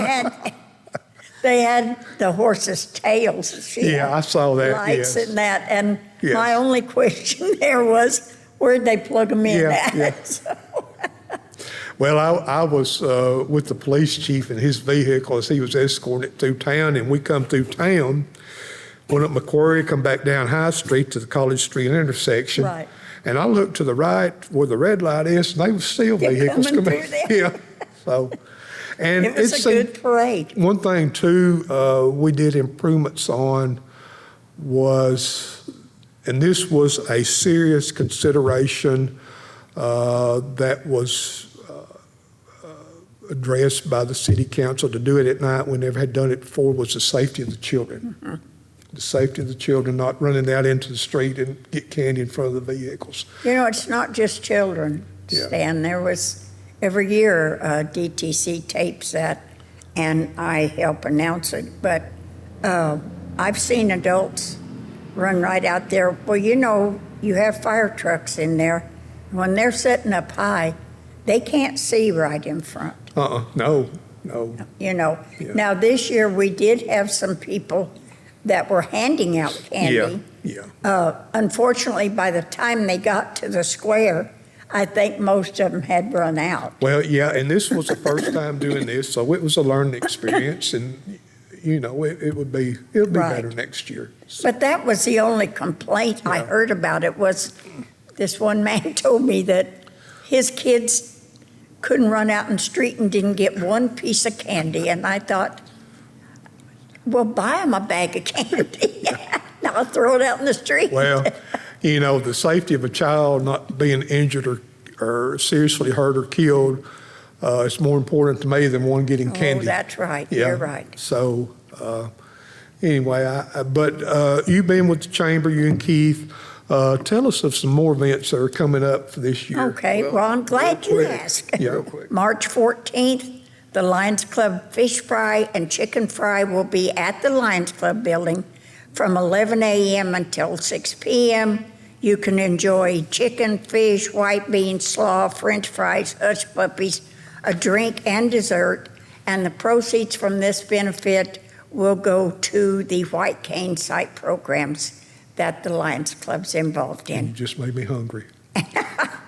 They had the horse's tails. Yeah, I saw that, Lights yes. and that, and Yes. my only question there was, where'd they plug them in Yeah, at? yeah. So, Well, I was with the police chief in his vehicle as he was escorting it through town, and we come through town, went up Macquarie, come back down High Street to the College Street intersection. Right. And I looked to the right where the red light is, and they were still They're vehicles coming coming. through there. Yeah, so, and it was it's a good parade. one thing too, we did improvements on was, and this was a serious consideration that was addressed by the city council to do it at night. We never had done it before, was the safety of the children. Mm-hmm. The safety of the children not running out into the street and get candy in front of the vehicles. You know, it's not just children, Yeah. Stan. There was, every year, DTC tapes that, and I help announce it. But I've seen adults run right out there. Well, you know, you have fire trucks in there. When they're sitting up high, they can't see right in front, No. you know. Yeah. Now, this year, we did have some people that were handing out candy. Yeah. Unfortunately, by the time they got to the square, I think most of them had run out. Well, yeah, and this was the first time doing this, so it was a learning experience, and, you know, it'll be Right. better next year. So, But that was the only complaint I Yeah. heard about it was this one man told me that his kids couldn't run out in the street and didn't get one piece of candy. And I thought, well, buy them a bag of candy. I'll throw it out in the street. well, you know, the safety of a child not being injured or seriously hurt or killed is more important to me than one getting candy. Oh, that's right. Yeah. You're right. So, anyway, but you've been with the chamber, you and Keith. Tell us of some more events that are coming up for this year. Okay, well, I'm glad you asked. Yeah. Real quick. March 14th, the Lions Club Fish Fry and Chicken Fry will be at the Lions Club building from 11 a.m. until 6 p.m. You can enjoy chicken, fish, white beans, slaw, French fries, hush puppies, a drink, and dessert. And the proceeds from this benefit will go to the White Cane site programs that the Lions Club's involved in. You just made me hungry.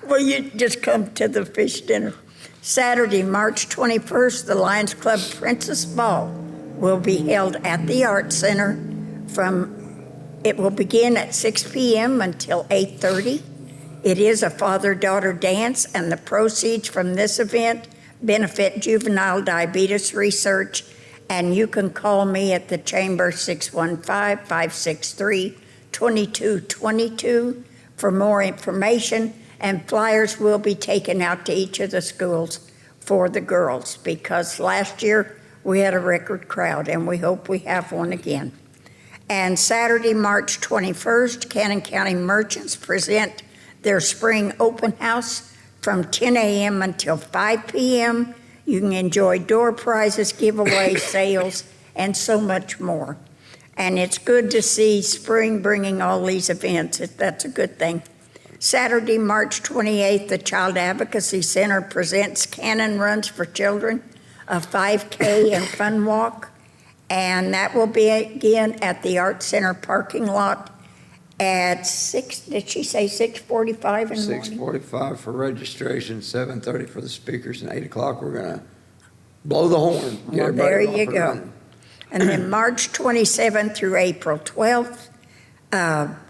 Well, you just come to the fish dinner. Saturday, March 21st, the Lions Club Princess Ball will be held at the Arts Center it will begin at 6 p.m. until 8:30. It is a father-daughter dance, and the proceeds from this event benefit juvenile diabetes research. And you can call me at the chamber 615-563-2222 for more information. And flyers will be taken out to each of the schools for the girls, because last year we had a record crowd, and we hope we have one again. And Saturday, March 21st, Cannon County Merchants present their spring open house from 10 a.m. until 5 p.m. You can enjoy door prizes, giveaways, sales, and so much more. And it's good to see spring bringing all these events. That's a good thing. Saturday, March 28th, the Child Advocacy Center presents Cannon Runs for Children, a 5K and fun walk. And that will be again at the Arts Center parking lot at 6:45 in the morning? 6:45 for registration, 7:30 for the speakers, and 8 o'clock we're going to blow the horn. Get Well, there everybody you off and go. running. And then March 27th through April 12th,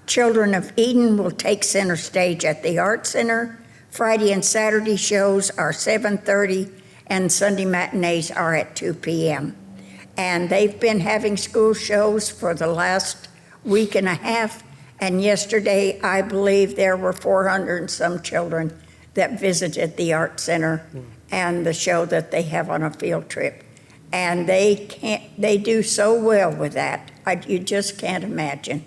Children of Eden will take center stage at the Arts Center. Friday and Saturday shows are 7:30, and Sunday matinees are at 2 p.m. And they've been having school shows for the last week and a half. And yesterday, I believe there were 400 and some children that visited the Art Center and the show that they have on a field trip. And they do so well with that. You just can't imagine.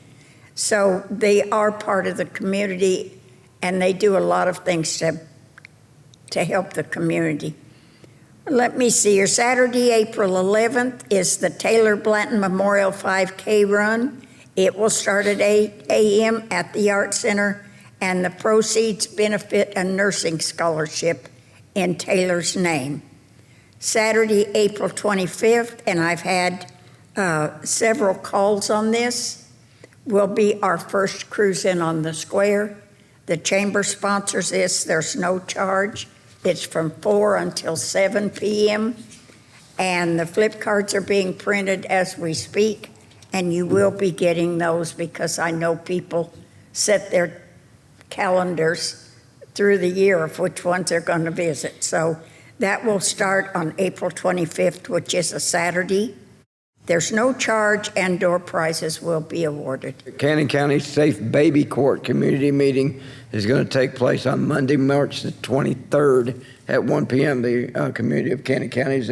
So they are part of the community, and they do a lot of things to help the community. Let me see here. Saturday, April 11th is the Taylor Blanton Memorial 5K Run. It will start at 8 a.m. at the Art Center, and the proceeds benefit a nursing scholarship in Taylor's name. Saturday, April 25th, and I've had several calls on this. Will be our first cruise in on the square. The chamber sponsors this. There's no charge. It's from 4 until 7 p.m. And the flip cards are being printed as we speak. And you will be getting those because I know people set their calendars through the year of which ones they're going to visit. So that will start on April 25th, which is a Saturday. There's no charge and door prizes will be awarded. Cannon County Safe Baby Court Community Meeting is going to take place on Monday, March the 23rd at 1 p.m. The community of Cannon County is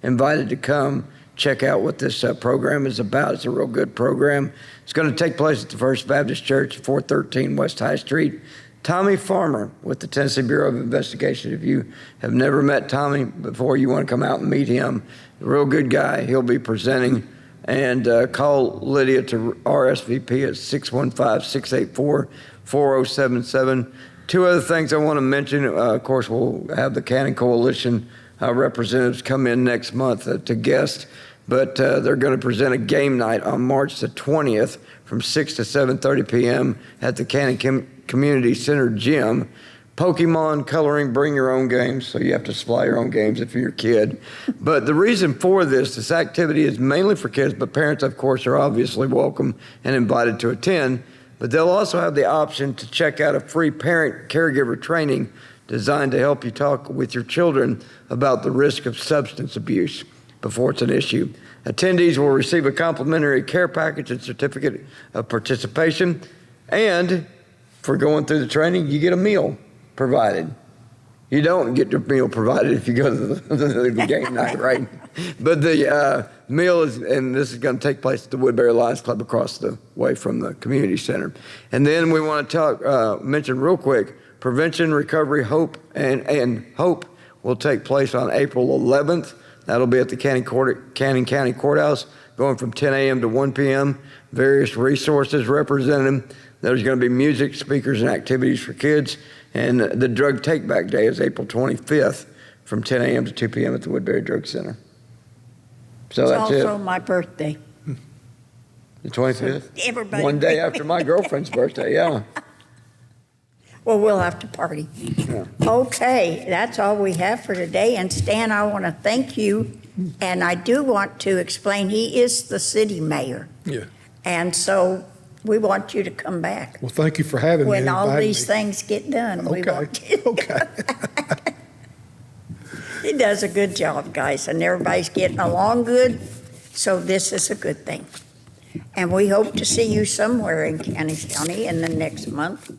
invited to come check out what this program is about. It's a real good program. It's going to take place at the First Baptist Church, 413 West High Street. Tommy Farmer with the Tennessee Bureau of Investigation. If you have never met Tommy before, you want to come out and meet him. A real good guy. He'll be presenting. And call Lydia to RSVP at 615-684-4077. Two other things I want to mention. Of course, we'll have the Cannon Coalition representatives come in next month to guest, but they're going to present a game night on March the 20th from 6 to 7:30 p.m. at the Cannon Community Center Gym. Pokemon coloring, bring your own games, so you have to supply your own games if you're your kid. But the reason for this activity is mainly for kids, but parents, of course, are obviously welcome and invited to attend. But they'll also have the option to check out a free parent caregiver training designed to help you talk with your children about the risk of substance abuse before it's an issue. Attendees will receive a complimentary care package and certificate of participation. And for going through the training, you get a meal provided. You don't get your meal provided if you go to the game night, right? But the meal is, and this is going to take place at the Woodbury Lions Club across the way from the community center. And then we want to mention real quick, Prevention, Recovery, Hope, and Hope will take place on April 11th. That'll be at the Cannon County Courthouse, going from 10 a.m. to 1 p.m. Various resources represented. There's going to be music, speakers, and activities for kids. And the Drug Take-Back Day is April 25th from 10 a.m. to 2 p.m. at the Woodbury Drug Center. So It's that's it. also my birthday. The 25th? Everybody. One day after my girlfriend's birthday, yeah. Well, we'll have to party. Yeah. Okay, that's all we have for today. And Stan, I want to thank you. And I do want to explain, he is the city mayor. Yeah. And so we want you to come back. Well, thank you for having me. When and all inviting these me. things get done, we Okay, want you. okay. He does a good job, guys, and everybody's getting along good. So this is a good thing. And we hope to see you somewhere in Cannon County in the next month.